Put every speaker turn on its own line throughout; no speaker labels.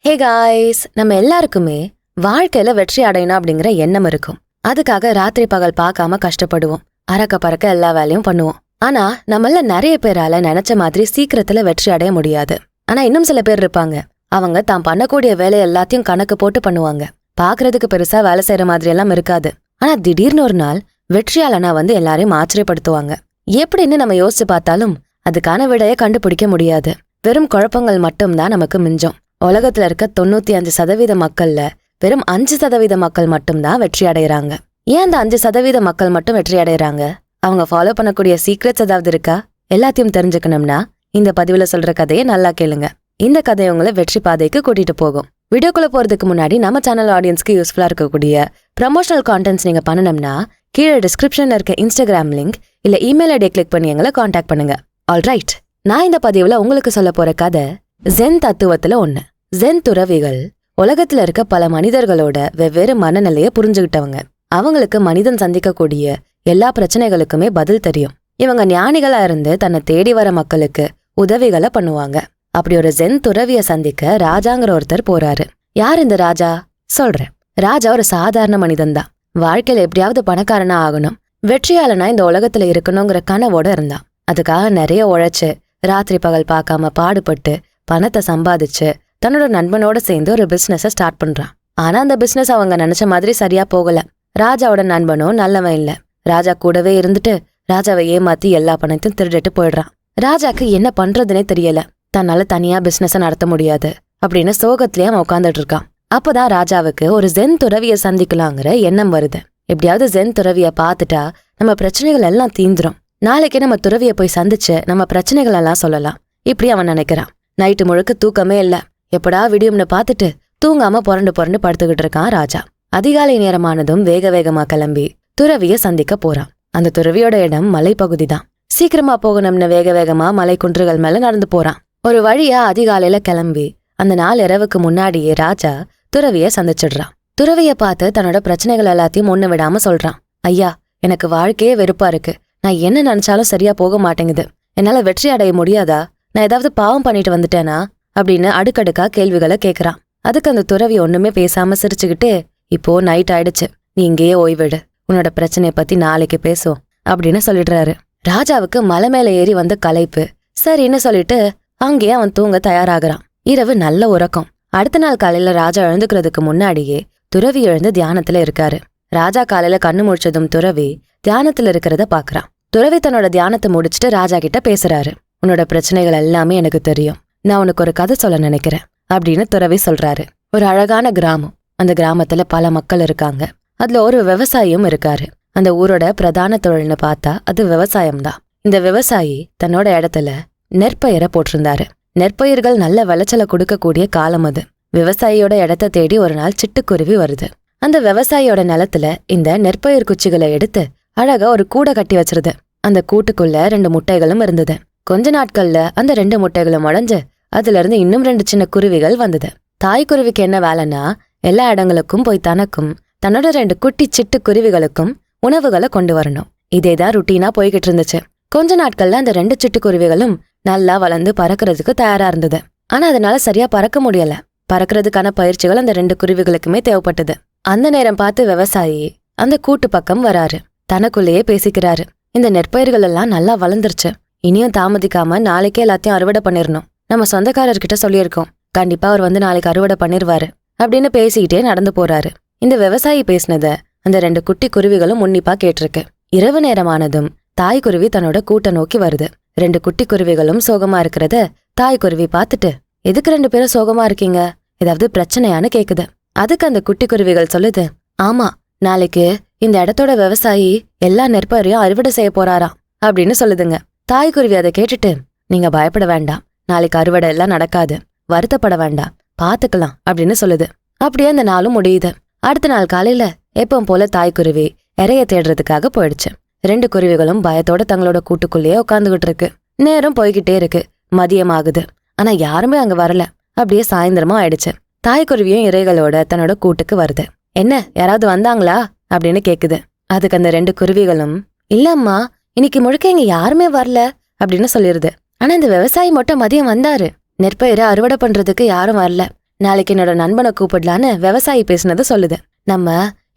Hey guys, நம்ம எல்லாருக்குமே வாழ்க்கையில வெற்றி அடையணும் அப்படிங்கிற எண்ணம் இருக்கும். அதுக்காக ராத்திரி பகல் பார்க்காம கஷ்டப்படுவோம். அறக்க பறக்க எல்லா வேலையும் பண்ணுவோம். ஆனா நம்மள நிறைய பேரால நினைச்ச மாதிரி சீக்கிரத்துல வெற்றி அடைய முடியாது. ஆனா இன்னும் சில பேர் இருப்பாங்க. அவங்க தான் பண்ணக்கூடிய வேலை எல்லாத்தையும் கணக்கு போட்டு பண்ணுவாங்க. பாக்குறதுக்கு பெருசா வேலை செய்யற மாதிரி எல்லாம் இருக்காது. ஆனா திடீர்னு ஒரு நாள் வெற்றியாளனா வந்து எல்லாரையும் ஆச்சரியப்படுத்துவாங்க. எப்படின்னு நம்ம யோசிச்சு பார்த்தாலும் அதுக்கான விடையை கண்டுபிடிக்க முடியாது. வெறும் குழப்பங்கள் மட்டும்தான் நமக்கு மிஞ்சும். உலகத்துல இருக்க 95% மக்கள்ல வெறும் 5% மக்கள் மட்டும்தான் வெற்றி அடையறாங்க. ஏன் அந்த 5% மக்கள் மட்டும் வெற்றி அடையறாங்க? அவங்க ஃபாலோ பண்ணக்கூடிய சீக்ரெட்ஸ் ஏதாவது இருக்கா? எல்லாத்தையும் தெரிஞ்சுக்கணும்னா இந்த பதிவுல சொல்ற கதையை நல்லா கேளுங்க. இந்த கதை உங்களை வெற்றி பாதைக்கு கூட்டிட்டு போகும். வீடியோக்குள்ள போறதுக்கு முன்னாடி நம்ம சேனல் ஆடியன்ஸ்க்கு யூஸ்ஃபுல்லா இருக்கக்கூடிய ப்ரமோஷனல் கான்டென்ட்ஸ் நீங்க பண்ணணும்னா கீழே டிஸ்கிரிப்ஷன்ல இருக்க இன்ஸ்டாகிராம் லிங்க் இல்ல இமெயில் ஐடியை கிளிக் பண்ணி எங்களை காண்டாக்ட் பண்ணுங்க. ஆல்ரைட், நான் இந்த பதிவுல உங்களுக்கு சொல்ல போற கதை ஜென் தத்துவத்துல ஒண்ணு. ஜென் துறவிகள் உலகத்துல இருக்க பல மனிதர்களோட வெவ்வேறு மனநிலைய புரிஞ்சுகிட்டவங்க. அவங்களுக்கு மனிதன் சந்திக்கக்கூடிய எல்லா பிரச்சனைகளுக்குமே பதில் தெரியும். இவங்க ஞானிகளா இருந்து தன்னை தேடி வர மக்களுக்கு உதவிகளை பண்ணுவாங்க. அப்படி ஒரு ஜென் துறவிய சந்திக்க ராஜாங்கிற ஒருத்தர் போறாரு. யார் இந்த ராஜா? சொல்றேன். ராஜா ஒரு சாதாரண மனிதன் தான். வாழ்க்கையில எப்படியாவது பணக்காரனா ஆகணும், வெற்றியாளனா இந்த உலகத்துல இருக்கணுங்கிற கனவோட இருந்தான். அதுக்காக நிறைய உழைச்சு ராத்திரி பகல் பார்க்காம பாடுபட்டு பணத்தை சம்பாதிச்சு தன்னோட நண்பனோட சேர்ந்து ஒரு பிசினஸ ஸ்டார்ட் பண்றான். ஆனா அந்த பிசினஸ் அவங்க நினைச்ச மாதிரி சரியா போகல. ராஜாவோட நண்பனும் நல்லவன் இல்ல. ராஜா கூடவே இருந்துட்டு ராஜாவை ஏமாத்தி எல்லா பணத்தையும் திருடிட்டு போயிடுறான். ராஜாக்கு என்ன பண்றதுனே தெரியல. தன்னால தனியா பிசினஸ நடத்த முடியாது அப்படின்னு சோகத்திலேயே அவன் உட்காந்துட்டு இருக்கான். அப்பதான் ராஜாவுக்கு ஒரு ஜென் துறவிய சந்திக்கலாங்கிற எண்ணம் வருது. எப்படியாவது ஜென் துறவிய பாத்துட்டா நம்ம பிரச்சனைகள் எல்லாம் தீந்துரும். நாளைக்கே நம்ம துறவிய போய் சந்திச்சு நம்ம பிரச்சனைகள் எல்லாம் சொல்லலாம். இப்படி அவன் நினைக்கிறான். நைட்டு முழுக்க தூக்கமே இல்ல. எப்படா விடியும்னு பாத்துட்டு தூங்காம புரண்டு படுத்துக்கிட்டு இருக்கான் ராஜா. அதிகாலை நேரமானதும் வேக வேகமா கிளம்பி துறவிய சந்திக்க போறான். அந்த துறவியோட இடம் மலைப்பகுதி தான். சீக்கிரமா போகணும்னு வேக வேகமா மலை குன்றுகள் மேல நடந்து போறான். ஒரு வழியா அதிகாலையில கிளம்பி அந்த நாள் இரவுக்கு முன்னாடியே ராஜா துறவிய சந்திச்சிடுறான். துறவிய பார்த்து தன்னோட பிரச்சனைகள் எல்லாத்தையும் ஒண்ணு விடாம சொல்றான். ஐயா, எனக்கு வாழ்க்கையே வெறுப்பா இருக்கு. நான் என்ன நினைச்சாலும் சரியா போக மாட்டேங்குது. என்னால வெற்றி அடைய முடியாதா? நான் ஏதாவது பாவம் பண்ணிட்டு வந்துட்டேனா அப்படின்னு அடுக்கடுக்கா கேள்விகளை கேக்குறான். அதுக்கு அந்த துறவி ஒண்ணுமே பேசாம சிரிச்சுக்கிட்டு, இப்போ நைட் ஆயிடுச்சு, நீ இங்கேயே ஓய்விடு, உன்னோட பிரச்சனைய பத்தி நாளைக்கு பேசுவோம் அப்படின்னு சொல்லிடுறாரு. ராஜாவுக்கு மலை மேல ஏறி வந்த களைப்பு. சரின்னு சொல்லிட்டு அங்கேயே அவன் தூங்க தயாராகிறான். இரவு நல்ல உறக்கம். அடுத்த நாள் காலையில ராஜா எழுந்துக்கிறதுக்கு முன்னாடியே துறவி எழுந்து தியானத்துல இருக்காரு. ராஜா காலையில கண்ணு முழிச்சதும் துறவி தியானத்துல இருக்கிறத பாக்குறான். துறவி தன்னோட தியானத்தை முடிச்சுட்டு ராஜா கிட்ட பேசுறாரு. உன்னோட பிரச்சனைகள் எல்லாமே எனக்கு தெரியும். நான் உனக்கு ஒரு கதை சொல்ல நினைக்கிறேன் அப்படின்னு துறவி சொல்றாரு. ஒரு அழகான கிராமம். அந்த கிராமத்துல பல மக்கள் இருக்காங்க. அதுல ஒரு விவசாயியும் இருக்காரு. அந்த ஊரோட பிரதான தொழில்னு பார்த்தா அது விவசாயம்தான். இந்த விவசாயி தன்னோட இடத்துல நெற்பயிரை போட்டிருந்தாரு. நெற்பயிர்கள் நல்ல விளைச்சலை கொடுக்கக்கூடிய காலம் அது. விவசாயியோட இடத்த தேடி ஒரு நாள் சிட்டுக்குருவி வருது. அந்த விவசாயியோட நிலத்துல இந்த நெற்பயிர் குச்சிகளை எடுத்து அழகா ஒரு கூடை கட்டி வச்சிருது. அந்த கூட்டுக்குள்ள 2 முட்டைகளும் இருந்தது. கொஞ்ச நாட்கள்ல அந்த 2 முட்டைகளும் உடைஞ்சு அதுல இருந்து இன்னும் 2 சின்ன குருவிகள் வந்தது. தாய்க்குருவிக்கு என்ன வேலைன்னா எல்லா இடங்களுக்கும் போய் தனக்கும் தன்னோட 2 குட்டி சிட்டு குருவிகளுக்கும் உணவுகளை கொண்டு வரணும். இதேதான் ருட்டீனா போய்கிட்டு இருந்துச்சு. கொஞ்ச நாட்கள்ல அந்த 2 சிட்டுக்குருவிகளும் நல்லா வளர்ந்து பறக்கிறதுக்கு தயாரா இருந்தது. ஆனா அதனால சரியா பறக்க முடியல. பறக்கிறதுக்கான பயிற்சிகள் அந்த 2 குருவிகளுக்குமே தேவைப்பட்டது. அந்த நேரம் பார்த்து விவசாயி அந்த கூட்டு பக்கம் வராரு. தனக்குள்ளேயே பேசிக்கிறாரு. இந்த நெற்பயிர்கள் எல்லாம் நல்லா வளர்ந்துருச்சு. இனியும் தாமதிக்காம நாளைக்கே எல்லாத்தையும் அறுவடை பண்ணிடணும். நம்ம சொந்தக்காரர்கிட்ட சொல்லியிருக்கோம், கண்டிப்பா அவர் வந்து நாளைக்கு அறுவடை பண்ணிருவாரு அப்படின்னு பேசிக்கிட்டே நடந்து போறாரு. இந்த விவசாயி பேசினத அந்த 2 குட்டி குருவிகளும் உன்னிப்பா கேட்டிருக்கு. இரவு நேரமானதும் தாய்க்குருவி தன்னோட கூட்டை நோக்கி வருது. 2 குட்டி குருவிகளும் சோகமா இருக்கிறத தாய்க்குருவி பார்த்துட்டு, எதுக்கு 2 பேரும் சோகமா இருக்கீங்க, ஏதாவது பிரச்சனையான்னு கேக்குது. அதுக்கு அந்த குட்டி குருவிகள் சொல்லுது, ஆமா, நாளைக்கு இந்த இடத்தோட விவசாயி எல்லா நெற்பயிரையும் அறுவடை செய்ய போறாராம் அப்படின்னு சொல்லுதுங்க. தாய்க்குருவி அதை கேட்டுட்டு, நீங்க பயப்பட வேண்டாம், நாளைக்கு அறுவடை எல்லாம் நடக்காது, வருத்தப்பட வேண்டாம், பாத்துக்கலாம் அப்படின்னு சொல்லுது. அப்படியே அந்த நாளும் முடியுது. அடுத்த நாள் காலையில எப்பவும் போல தாய்க்குருவி இறைய தேடுறதுக்காக போயிடுச்சு. 2 குருவிகளும் பயத்தோட தங்களோட கூட்டுக்குள்ளேயே உட்காந்துகிட்டு இருக்கு. நேரம் போய்கிட்டே இருக்கு. மதியம் ஆகுது. ஆனா யாருமே அங்க வரல. அப்படியே சாயந்தரமா ஆயிடுச்சு. தாய்க்குருவியும் இறைகளோட தன்னோட கூட்டுக்கு வருது. என்ன, யாராவது வந்தாங்களா அப்படின்னு கேக்குது. அதுக்கு அந்த 2 குருவிகளும், இல்லம்மா, இன்னைக்கு முழுக்க இங்க யாருமே வரல அப்படின்னு சொல்லிருது. ஆனா இந்த விவசாயி மட்டும் மதியம் வந்தாரு. நெற்பயிரை அறுவடை பண்றதுக்கு யாரும் வரல. நாளைக்கு என்னோட நண்பனை கூப்பிடலான்னு விவசாயி பேசுனது சொல்லுது. நம்ம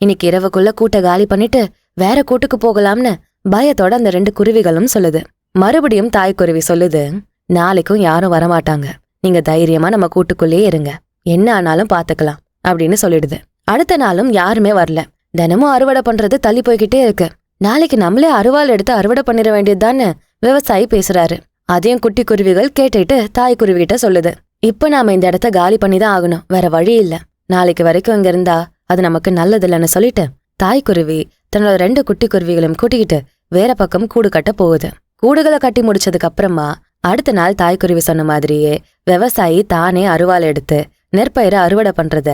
இன்னைக்கு இரவுக்குள்ள கூட்ட காலி பண்ணிட்டு வேற கூட்டுக்கு போகலாம்னு பயத்தோட அந்த 2 குருவிகளும் சொல்லுது. மறுபடியும் தாய்க்குருவி சொல்லுது, நாளைக்கும் யாரும் வரமாட்டாங்க, நீங்க தைரியமா நம்ம கூட்டுக்குள்ளேயே இருங்க, என்ன ஆனாலும் பாத்துக்கலாம் அப்படின்னு சொல்லிடுது. அடுத்த நாளும் யாருமே வரல. தினமும் அறுவடை பண்றது தள்ளி போய்கிட்டே இருக்கு. நாளைக்கு நம்மளே அருவாள் எடுத்து அறுவடை பண்ணிட வேண்டியதுதான்னு விவசாயி பேசுறாரு. அதையும் குட்டி குருவிகள் கேட்டுட்டு தாய்க்குருவி கிட்ட சொல்லுது, இப்ப நாம இந்த இடத்த காலி பண்ணிதான் ஆகணும், வேற வழி இல்ல. நாளைக்கு வரைக்கும் இங்க இருந்தா அது நமக்கு நல்லதில்லன்னு சொல்லிட்டு தாய்க்குருவி தன்னோட 2 குட்டி குருவிகளையும் கூட்டிக்கிட்டு வேற பக்கம் கூடு கட்ட போகுது. கூடுகளை கட்டி முடிச்சதுக்கு அப்புறமா அடுத்த நாள் தாய்க்குருவி சொன்ன மாதிரியே விவசாயி தானே அருவாள் எடுத்து நெற்பயிரை அறுவடை பண்றத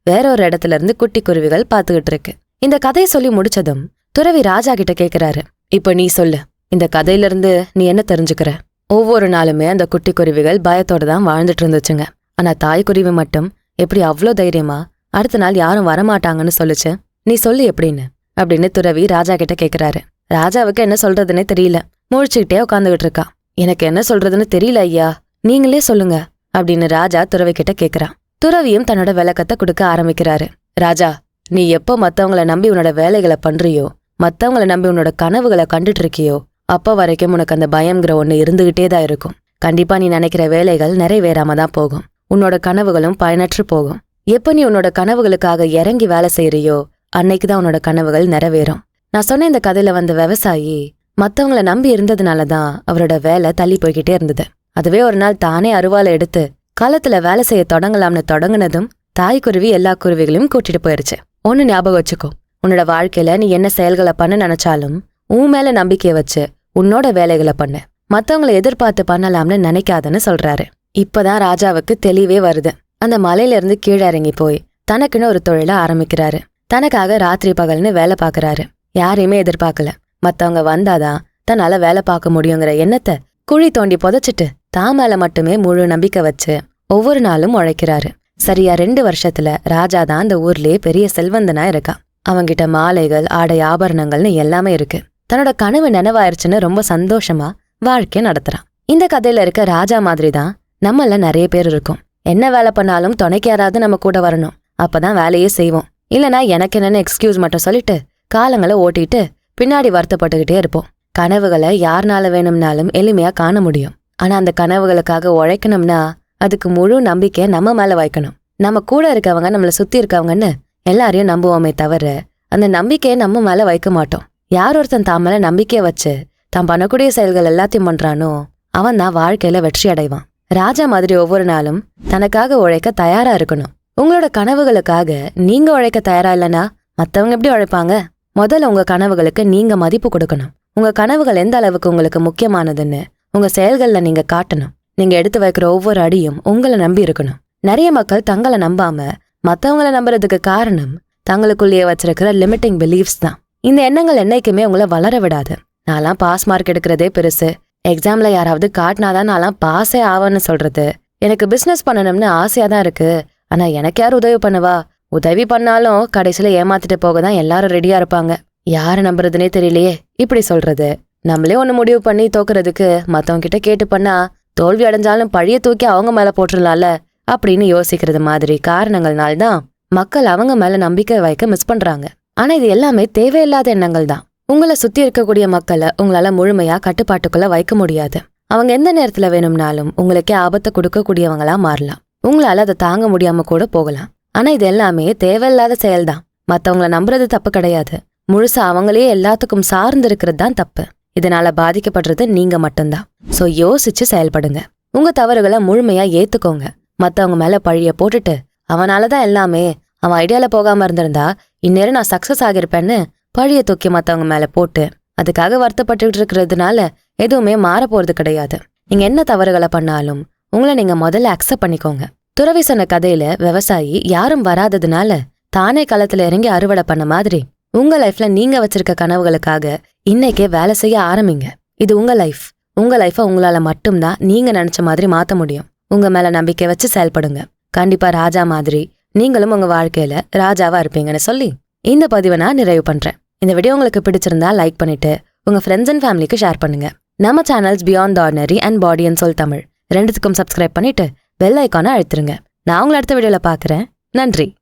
வேற ஒரு இடத்துல இருந்து குட்டி குருவிகள் பாத்துக்கிட்டு இருக்கு. இந்த கதையை சொல்லி முடிச்சதும் துறவி ராஜா கிட்ட கேக்குறாரு, இப்ப நீ சொல்லு, இந்த கதையில இருந்து நீ என்ன தெரிஞ்சுக்கிற? ஒவ்வொரு நாளுமே அந்த குட்டி குருவிகள் பயத்தோட தான் வாழ்ந்துட்டு இருந்துச்சுங்க. ஆனா தாய்க்குருவி மட்டும் எப்படி அவ்வளோ தைரியமா அடுத்த நாள் யாரும் வரமாட்டாங்கன்னு சொல்லுச்சு? நீ சொல்லு எப்படின்னு அப்படின்னு துறவி ராஜா கிட்ட கேக்குறாரு. ராஜாவுக்கு என்ன சொல்றதுன்னே தெரியல, முழிச்சுக்கிட்டே உட்காந்துகிட்டு இருக்கா. எனக்கு என்ன சொல்றதுன்னு தெரியல ஐயா, நீங்களே சொல்லுங்க அப்படின்னு ராஜா துறவி கிட்ட கேக்குறான். துறவியும் தன்னோட விளக்கத்தை கொடுக்க ஆரம்பிக்கிறாரு. ராஜா, நீ எப்போ மத்தவங்கள நம்பி உன்னோட வேலைகளை பண்றியோ, மத்தவங்கள நம்பி உன்னோட கனவுகளை கண்டுட்டு இருக்கியோ, அப்ப வரைக்கும் உனக்கு அந்த பயம்ங்கிற ஒண்ணு இருந்துகிட்டே தான் இருக்கும். கண்டிப்பா நீ நினைக்கிற வேலைகள் நிறைவேறாம தான் போகும், உன்னோட கனவுகளும் பயனற்று போகும். எப்ப நீ உன்னோட கனவுகளுக்காக இறங்கி வேலை செய்யறியோ அன்னைக்குதான் உன்னோட கனவுகள் நிறைவேறும். நான் சொன்ன இந்த கதையில வந்த விவசாயி மத்தவங்கள நம்பி இருந்ததுனாலதான் அவரோட வேலை தள்ளி போய்கிட்டே இருந்தது. அதுவே ஒரு நாள் தானே அருவாளை எடுத்து களத்துல வேலை செய்ய தொடங்கலாம்னு தொடங்குனதும் தாய்க்குருவி எல்லா குருவிகளையும் கூட்டிட்டு போயிருச்சு. ஒன்னு ஞாபகம் வச்சுக்கோ, உன்னோட வாழ்க்கையில நீ என்ன செயல்களை பண்ண நினைச்சாலும் உன் மேல நம்பிக்கைய வச்சு உன்னோட வேலைகளை பண்ணு, மத்தவங்களை எதிர்பார்த்து பண்ணலாம்னு நினைக்காதன்னு சொல்றாரு. இப்பதான் ராஜாவுக்கு தெளிவே வருது. அந்த மலையில இருந்து கீழே இறங்கி போய் தனக்குன்னு ஒரு தொழில ஆரம்பிக்கிறாரு. தனக்காக ராத்திரி பகல்னு வேலை பாக்குறாரு. யாரையுமே எதிர்பார்க்கல. மத்தவங்க வந்தாதான் தன்னால வேலை பார்க்க முடியுங்கிற எண்ணத்தை குழி தோண்டி புதைச்சிட்டு தான் மேல மட்டுமே முழு நம்பிக்கை வச்சு ஒவ்வொரு நாளும் உழைக்கிறாரு. சரியா 2 வருஷத்துல ராஜாதான் அந்த ஊர்லயே பெரிய செல்வந்தனா இருக்கான். அவங்கிட்ட மாலைகள், ஆடை, ஆபரணங்கள்னு எல்லாமே இருக்கு. தன்னோட கனவு நினைவாயிருச்சுன்னு ரொம்ப சந்தோஷமா வாழ்க்கை நடத்துறான். இந்த கதையில இருக்க ராஜா மாதிரிதான் நம்மள நிறைய பேர் இருக்கும். என்ன வேலை பண்ணாலும் துணைக்கு யாராவது நம்ம கூட வரணும், அப்பதான் வேலையே செய்வோம். இல்லனா எனக்கு என்னன்னு எக்ஸ்கியூஸ் மட்டும் சொல்லிட்டு காலங்களை ஓட்டிட்டு பின்னாடி வருத்தப்பட்டுக்கிட்டே இருப்போம். கனவுகளை யாருனால வேணும்னாலும் எளிமையா காண முடியும். ஆனா அந்த கனவுகளுக்காக உழைக்கணும்னா அதுக்கு முழு நம்பிக்கைய நம்ம மேல வைக்கணும். நம்ம கூட இருக்கவங்க, நம்மள சுத்தி இருக்கவங்கன்னு எல்லாரையும் நம்புவோமே தவிர அந்த நம்பிக்கையை நம்ம மேல வைக்க மாட்டோம். யார் ஒருத்தன் தான் மேல நம்பிக்கைய வச்சு தான் பண்ணக்கூடிய செயல்கள் எல்லாத்தையும் பண்றானோ அவன் தான் வாழ்க்கையில வெற்றி அடைவான். ராஜா மாதிரி ஒவ்வொரு நாளும் தனக்காக உழைக்க தயாரா இருக்கணும். உங்களோட கனவுகளுக்காக நீங்க உழைக்க தயாரா இல்லைன்னா மத்தவங்க எப்படி உழைப்பாங்க? முதல்ல உங்க கனவுகளுக்கு நீங்க மதிப்பு கொடுக்கணும். உங்க கனவுகள் எந்த அளவுக்கு உங்களுக்கு முக்கியமானதுன்னு உங்க செயல்கள்ல நீங்க காட்டணும். நீங்க எடுத்து வைக்கிற ஒவ்வொரு அடியும் உங்களை நம்பி இருக்கணும். நிறைய மக்கள் தங்களை நம்பாம மத்தவங்கள நம்புறதுக்கு காரணம் தங்களுக்குள்ளேயே வச்சிருக்கிற லிமிட்டிங் பிலீஃப்ஸ் தான். இந்த எண்ணங்கள் என்னைக்குமே உங்களை வளர விடாது. நான்லாம் பாஸ் மார்க் எடுக்கிறதே பெருசு, எக்ஸாம்ல யாராவது காட்டினாதான் நான்லாம் பாஸே ஆவான்னு சொல்றது, எனக்கு பிசினஸ் பண்ணணும்னு ஆசையா தான் இருக்கு, ஆனா எனக்கு யார் உதவி பண்ணுவா, உதவி பண்ணாலும் கடைசியில ஏமாத்திட்டு போக தான் எல்லாரும் ரெடியா இருப்பாங்க, யாரை நம்புறதுனே தெரியலையே, இப்படி சொல்றது. நம்மளே ஒண்ணு முடிவு பண்ணி தோக்குறதுக்கு மத்தவங்க கிட்ட கேட்டு பண்ணா தோல்வி அடைஞ்சாலும் பழிய தூக்கி அவங்க மேல போட்டுடலாம்ல அப்படின்னு யோசிக்கிறது மாதிரி காரணங்கள்னால்தான் மக்கள் அவங்க மேல நம்பிக்கை வைக்க மிஸ் பண்றாங்க. ஆனா இது எல்லாமே தேவையில்லாத எண்ணங்கள் தான். உங்களை சுத்தி இருக்கக்கூடிய மக்களை உங்களால முழுமையா கட்டுப்பாட்டுக்குள்ள வைக்க முடியாது. அவங்க எந்த நேரத்துல வேணும்னாலும் உங்களுக்கே ஆபத்தை கொடுக்கக்கூடியவங்களா மாறலாம். உங்களால அதை தாங்க முடியாம கூட போகலாம். ஆனா இது எல்லாமே தேவையில்லாத செயல்தான். மத்தவங்களை நம்புறது தப்பு கிடையாது, முழுசா அவங்களே எல்லாத்துக்கும் சார்ந்து இருக்கிறது தான் தப்பு. இதனால பாதிக்கப்படுறது நீங்க மட்டும்தான். சோ யோசிச்சு செயல்படுங்க. உங்க தவறுகளை முழுமையா ஏத்துக்கோங்க. மத்தவங்க மேல பழிய போட்டுட்டு அவனாலதான் எல்லாமே, அவன் ஐடியால போகாம இருந்திருந்தா இந்நேரம் நான் சக்சஸ் ஆகிருப்பேன்னு பழிய தூக்கி மத்தவங்க மேல போட்டு அதுக்காக வருத்தப்பட்டுட்டு இருக்கிறதுனால எதுவுமே மாற போறது கிடையாது. நீங்க என்ன தவறுகளை பண்ணாலும் உங்களை நீங்க முதல்ல அக்செப்ட் பண்ணிக்கோங்க. துறவி சொன்ன கதையில விவசாயி யாரும் வராததுனால தானே களத்துல இறங்கி அறுவடை பண்ண மாதிரி உங்க லைஃப்ல நீங்க வச்சிருக்க கனவுகளுக்காக இன்னைக்கே வேலை செய்ய ஆரம்பிங்க. இது உங்க லைஃப். உங்க லைஃப உங்களால மட்டும்தான் நீங்க நினைச்ச மாதிரி மாத்த முடியும். உங்க மேல நம்பிக்கை வச்சு செயல்படுங்க. கண்டிப்பா ராஜா மாதிரி நீங்களும் உங்க வாழ்க்கையில ராஜாவா இருப்பீங்கன்னு சொல்லி இந்த பதிவை நான் நிறைவு பண்றேன். இந்த வீடியோ உங்களுக்கு பிடிச்சிருந்தா லைக் பண்ணிட்டு உங்க ஃப்ரெண்ட்ஸ் அண்ட் ஃபேமிலிக்கு ஷேர் பண்ணுங்க. நம்ம channels Beyond the Ordinary and Body and Soul Tamil ரெண்டுத்துக்கும் சப்ஸ்கிரைப் பண்ணிட்டு பெல் ஐக்கானை அழுத்துருங்க. நான் உங்களை அடுத்த வீடியோல பாக்குறேன். நன்றி.